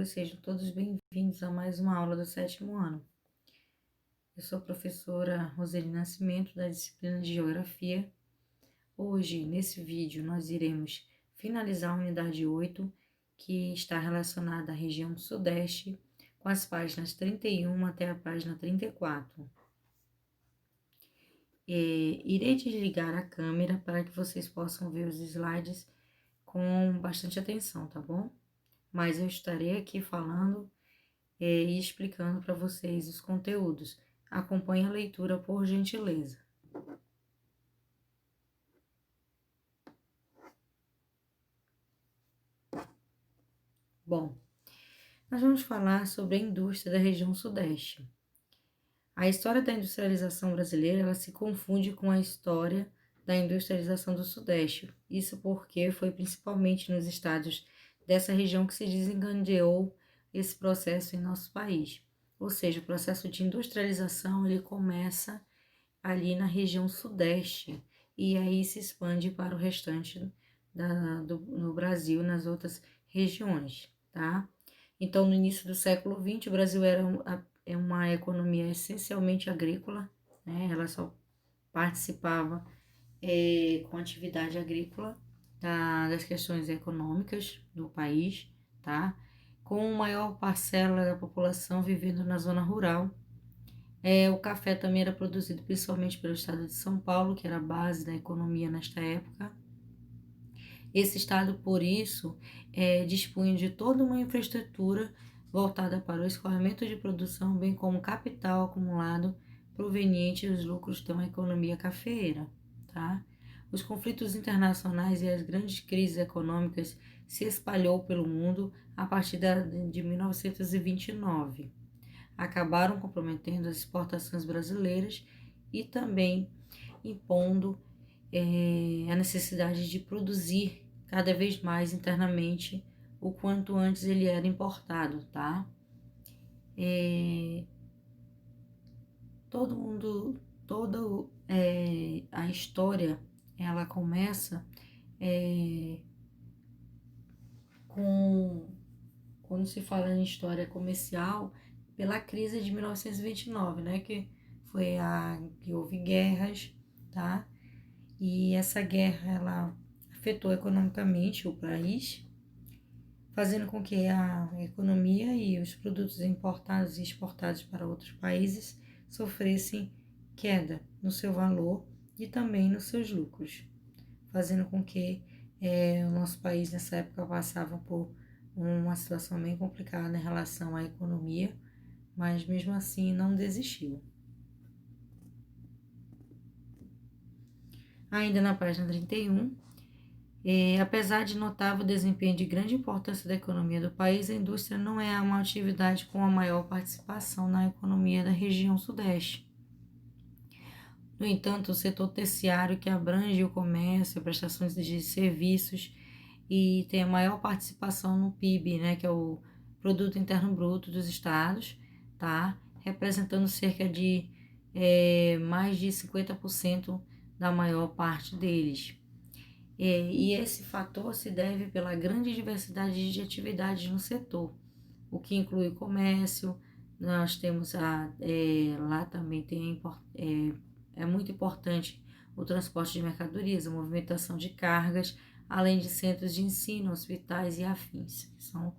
professores, sejam todos bem-vindos a mais uma aula do 7º ano. Eu sou a professora Roseli Nascimento, da disciplina de Geografia. Hoje, nesse vídeo, nós iremos finalizar a unidade 8, que está relacionada à região Sudeste, com as páginas 31 até a página 34. Irei desligar a câmera para que vocês possam ver os slides com bastante atenção, tá bom? Mas eu estarei aqui falando e explicando para vocês os conteúdos. Acompanhe a leitura, por gentileza. Bom, nós vamos falar sobre a indústria da região Sudeste. A história da industrialização brasileira, ela se confunde com a história da industrialização do Sudeste. Isso porque foi principalmente nos estados dessa região que se desencadeou esse processo em nosso país. Ou seja, o processo de industrialização ele começa ali na região Sudeste e aí se expande para o restante no Brasil, nas outras regiões, tá? Então, no início do século XX, o Brasil era uma economia essencialmente agrícola, né? Ela só participava com atividade agrícola das questões econômicas do país, tá? Com maior parcela da população vivendo na zona rural. O café também era produzido principalmente pelo estado de São Paulo, que era a base da economia nesta época. Esse estado, por isso, dispunha de toda uma infraestrutura voltada para o escoamento de produção, bem como capital acumulado proveniente dos lucros de uma economia cafeeira, tá? Os conflitos internacionais e as grandes crises econômicas se espalhou pelo mundo a partir de 1929. Acabaram comprometendo as exportações brasileiras e também impondo a necessidade de produzir cada vez mais internamente o quanto antes ele era importado, tá? Toda a história, ela começa quando se fala em história comercial, pela crise de 1929, né, que foi que houve guerras, tá? E essa guerra, ela afetou economicamente o país, fazendo com que a economia e os produtos importados e exportados para outros países sofressem queda no seu valor e também nos seus lucros, fazendo com que o nosso país nessa época passava por uma situação bem complicada em relação à economia, mas mesmo assim não desistiu. Ainda na página 31, apesar de notável desempenho de grande importância da economia do país, a indústria não é uma atividade com a maior participação na economia da região Sudeste. No entanto, o setor terciário, que abrange o comércio, prestações de serviços e tem a maior participação no PIB, né, que é o Produto Interno Bruto dos estados, tá? Representando cerca de mais de 50% da maior parte deles. E esse fator se deve pela grande diversidade de atividades no setor, o que inclui comércio. Nós temos lá também é muito importante o transporte de mercadorias, a movimentação de cargas, além de centros de ensino, hospitais e afins, que são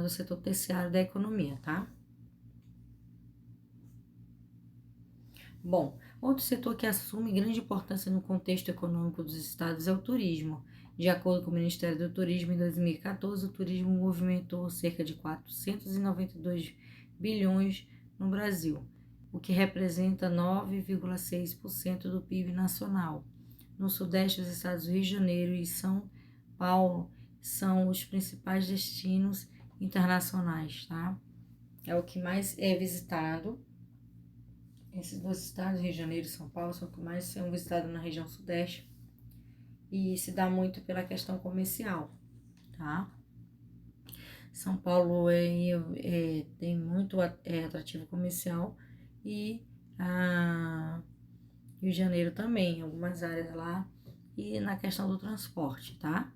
do setor terciário da economia, tá? Bom, outro setor que assume grande importância no contexto econômico dos estados é o turismo. De acordo com o Ministério do Turismo, em 2014, o turismo movimentou cerca de 492 bilhões no Brasil, o que representa 9,6% do PIB nacional. No Sudeste, os estados do Rio de Janeiro e São Paulo são os principais destinos internacionais, tá? É o que mais é visitado. Esses dois estados, Rio de Janeiro e São Paulo, são os que mais são visitados na região Sudeste e se dá muito pela questão comercial, tá? São Paulo tem muito atrativo comercial e Rio de Janeiro também, algumas áreas lá, e na questão do transporte, tá?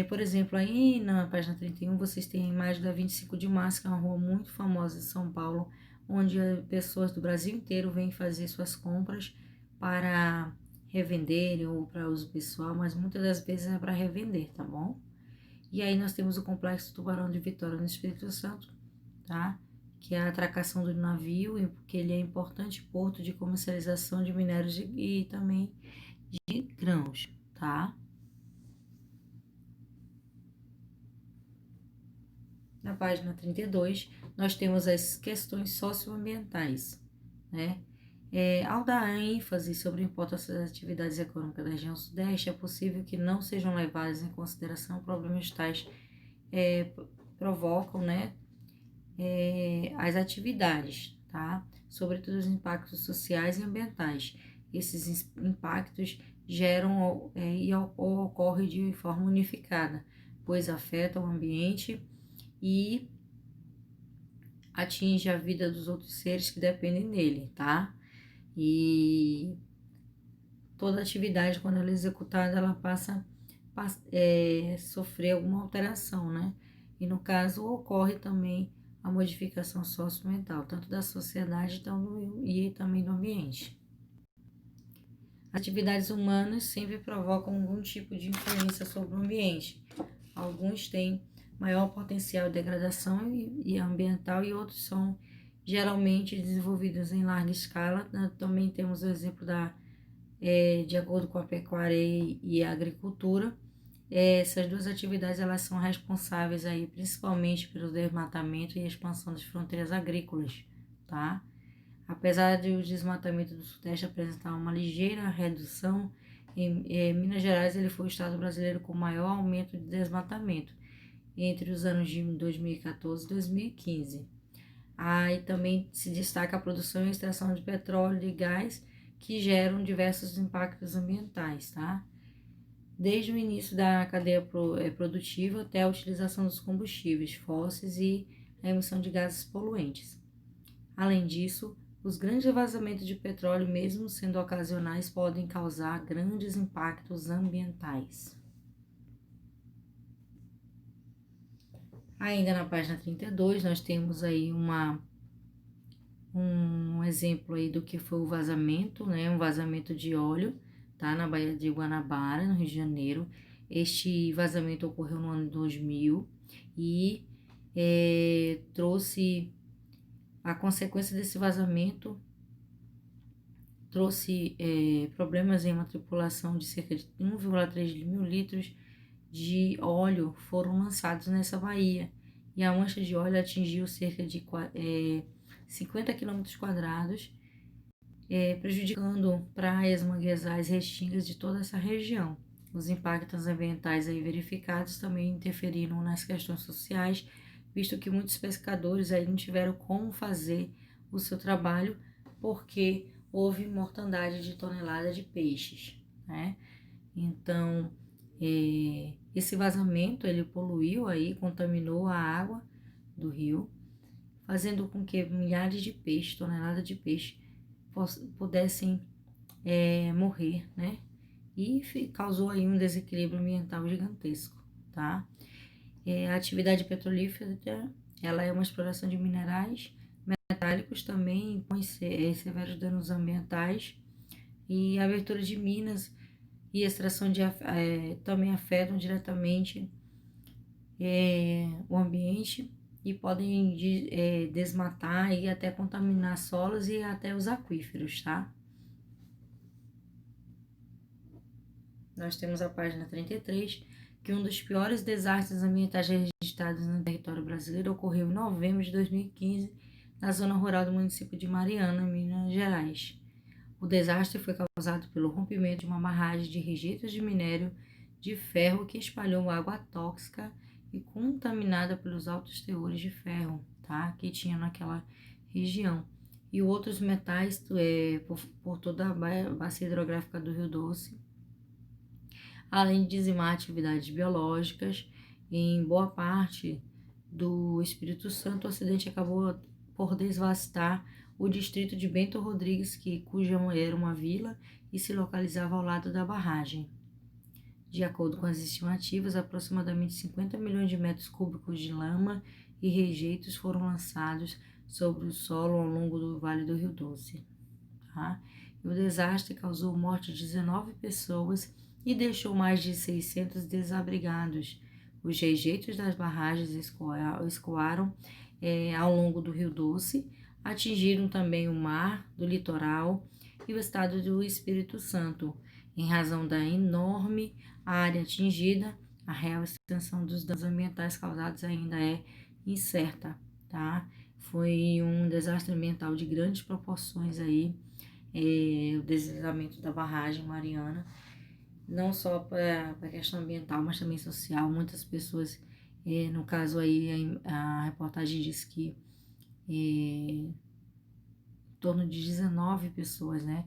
Por exemplo, aí na página 31 vocês têm a imagem da 25 de março, que é uma rua muito famosa em São Paulo, onde pessoas do Brasil inteiro vêm fazer suas compras para revenderem ou para uso pessoal, mas muitas das vezes é para revender, tá bom? E aí nós temos o Complexo Tubarão de Vitória no Espírito Santo, tá? Que é a atracação do navio, porque ele é importante porto de comercialização de minérios e também de grãos, tá? Na página 32, nós temos as questões socioambientais, né? Ao dar ênfase sobre a importância das atividades econômicas da região sudeste, é possível que não sejam levados em consideração problemas tais provocam, né, as atividades, tá? Sobretudo os impactos sociais e ambientais. Esses impactos geram e ocorrem de forma unificada, pois afetam o ambiente e atinge a vida dos outros seres que dependem dele, tá? E toda atividade, quando ela é executada, ela passa a sofrer alguma alteração, né? E no caso, ocorre também a modificação socioambiental, tanto da sociedade e também do ambiente. Atividades humanas sempre provocam algum tipo de influência sobre o ambiente. Alguns têm maior potencial de degradação e ambiental e outros são geralmente desenvolvidos em larga escala. Também temos o exemplo de acordo com a pecuária e a agricultura. Essas duas atividades elas são responsáveis aí principalmente pelo desmatamento e expansão das fronteiras agrícolas, tá? Apesar de o desmatamento do Sudeste apresentar uma ligeira redução, em Minas Gerais ele foi o estado brasileiro com maior aumento de desmatamento entre os anos de 2014 e 2015. Aí também se destaca a produção e extração de petróleo e gás, que geram diversos impactos ambientais, tá? Desde o início da cadeia produtiva até a utilização dos combustíveis fósseis e a emissão de gases poluentes. Além disso, os grandes vazamentos de petróleo, mesmo sendo ocasionais, podem causar grandes impactos ambientais. Ainda na página 32, nós temos aí um exemplo aí do que foi o vazamento, né? Um vazamento de óleo, tá? Na Baía de Guanabara, no Rio de Janeiro. Este vazamento ocorreu no ano 2000 e trouxe a consequência desse vazamento trouxe problemas em uma tripulação de cerca de 1,3 mil litros de óleo foram lançados nessa baía e a mancha de óleo atingiu cerca de 50 quilômetros quadrados, prejudicando praias, manguezais, restingas de toda essa região. Os impactos ambientais aí verificados também interferiram nas questões sociais, visto que muitos pescadores aí não tiveram como fazer o seu trabalho porque houve mortandade de toneladas de peixes, né? Então, esse vazamento, ele poluiu aí, contaminou a água do rio, fazendo com que milhares de peixes, toneladas de peixe, pudessem morrer, né? E causou aí um desequilíbrio ambiental gigantesco, tá? A atividade petrolífera, ela é uma exploração de minerais metálicos, também impõe severos danos ambientais, e a abertura de minas e extração também afetam diretamente o ambiente e podem desmatar e até contaminar solos e até os aquíferos, tá? Nós temos a página 33, que um dos piores desastres ambientais registrados no território brasileiro ocorreu em novembro de 2015, na zona rural do município de Mariana, em Minas Gerais. O desastre foi causado pelo rompimento de uma barragem de rejeitos de minério de ferro que espalhou água tóxica e contaminada pelos altos teores de ferro, tá? Que tinha naquela região. E outros metais por toda a bacia hidrográfica do Rio Doce, além de dizimar atividades biológicas. Em boa parte do Espírito Santo, o acidente acabou por devastar o distrito de Bento Rodrigues, cuja era uma vila, e se localizava ao lado da barragem. De acordo com as estimativas, aproximadamente 50 milhões de metros cúbicos de lama e rejeitos foram lançados sobre o solo ao longo do Vale do Rio Doce. Tá? O desastre causou morte de 19 pessoas e deixou mais de 600 desabrigados. Os rejeitos das barragens escoaram ao longo do Rio Doce, atingiram também o mar do litoral e o estado do Espírito Santo. Em razão da enorme área atingida, a real extensão dos danos ambientais causados ainda é incerta, tá? Foi um desastre ambiental de grandes proporções aí, o deslizamento da barragem Mariana, não só para a questão ambiental, mas também social. Muitas pessoas, no caso aí, a reportagem diz que em torno de 19 pessoas, né,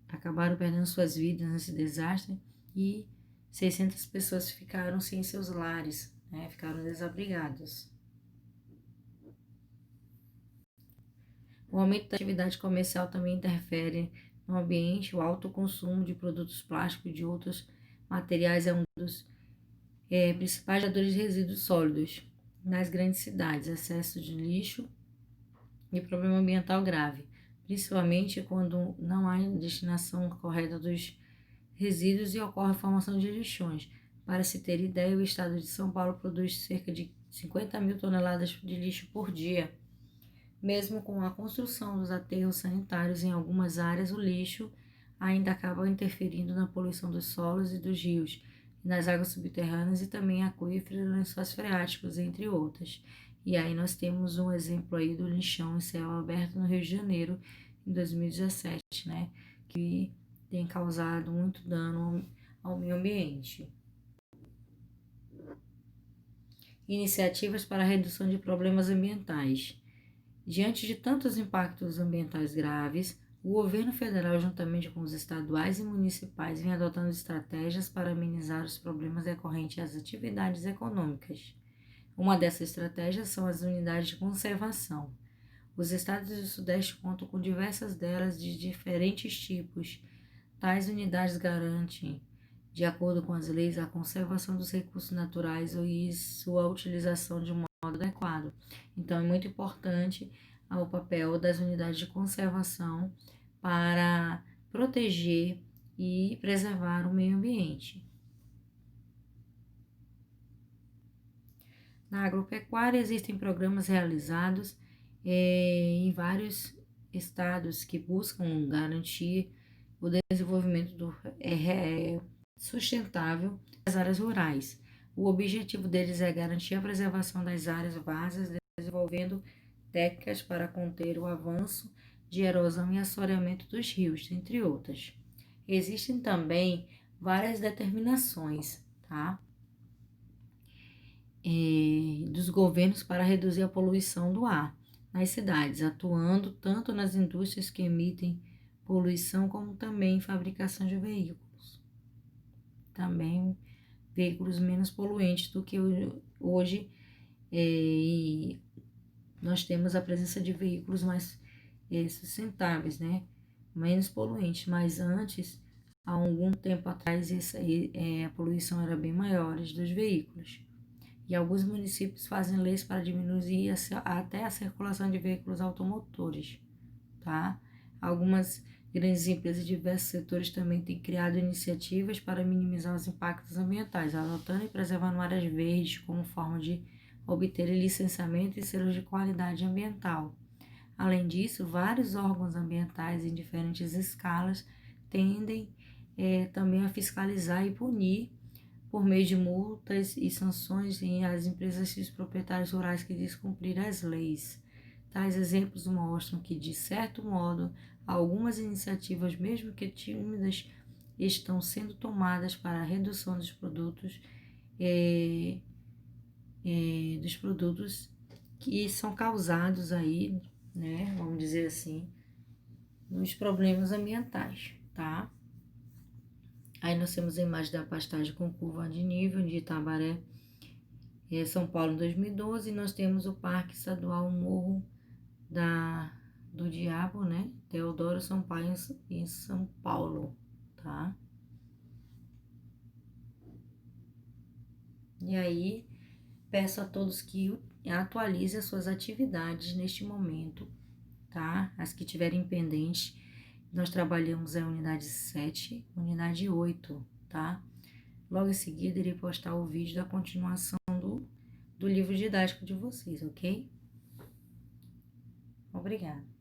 acabaram perdendo suas vidas nesse desastre e 600 pessoas ficaram sem seus lares, né, ficaram desabrigadas. O aumento da atividade comercial também interfere no ambiente. O alto consumo de produtos plásticos e de outros materiais é um dos principais geradores de resíduos sólidos nas grandes cidades. Excesso de lixo e problema ambiental grave, principalmente quando não há destinação correta dos resíduos e ocorre a formação de lixões. Para se ter ideia, o estado de São Paulo produz cerca de 50 mil toneladas de lixo por dia. Mesmo com a construção dos aterros sanitários em algumas áreas, o lixo ainda acaba interferindo na poluição dos solos e dos rios, nas águas subterrâneas e também aquíferos e lençóis freáticos, entre outras. E aí nós temos um exemplo aí do lixão em céu aberto no Rio de Janeiro, em 2017, né, que tem causado muito dano ao meio ambiente. Iniciativas para a redução de problemas ambientais. Diante de tantos impactos ambientais graves, o governo federal, juntamente com os estaduais e municipais, vem adotando estratégias para amenizar os problemas decorrentes às atividades econômicas. Uma dessas estratégias são as unidades de conservação. Os estados do Sudeste contam com diversas delas de diferentes tipos. Tais unidades garantem, de acordo com as leis, a conservação dos recursos naturais e sua utilização de modo adequado. Então, é muito importante o papel das unidades de conservação para proteger e preservar o meio ambiente. Na agropecuária existem programas realizados em vários estados que buscam garantir o desenvolvimento sustentável das áreas rurais. O objetivo deles é garantir a preservação das áreas vasas, desenvolvendo técnicas para conter o avanço de erosão e assoreamento dos rios, entre outras. Existem também várias determinações, tá? Dos governos para reduzir a poluição do ar nas cidades, atuando tanto nas indústrias que emitem poluição, como também em fabricação de veículos. Também veículos menos poluentes do que hoje, nós temos a presença de veículos mais sustentáveis, né? Menos poluentes, mas antes, há algum tempo atrás, a poluição era bem maior dos veículos. E alguns municípios fazem leis para diminuir até a circulação de veículos automotores, tá? Algumas grandes empresas de diversos setores também têm criado iniciativas para minimizar os impactos ambientais, adotando e preservando áreas verdes como forma de obter licenciamento e selos de qualidade ambiental. Além disso, vários órgãos ambientais em diferentes escalas tendem também a fiscalizar e punir por meio de multas e sanções as empresas e os proprietários rurais que descumprirem as leis. Tais exemplos mostram que, de certo modo, algumas iniciativas, mesmo que tímidas, estão sendo tomadas para a redução dos produtos que são causados aí, né, vamos dizer assim, nos problemas ambientais, tá? Aí nós temos a imagem da pastagem com curva de nível de Itabaré, São Paulo, em 2012, e nós temos o Parque Estadual Morro do Diabo, né? Teodoro Sampaio em São Paulo, tá? E aí, peço a todos que atualizem as suas atividades neste momento, tá? As que tiverem pendentes, nós trabalhamos a unidade 7, unidade 8, tá? Logo em seguida, irei postar o vídeo da continuação do livro didático de vocês, ok? Obrigada.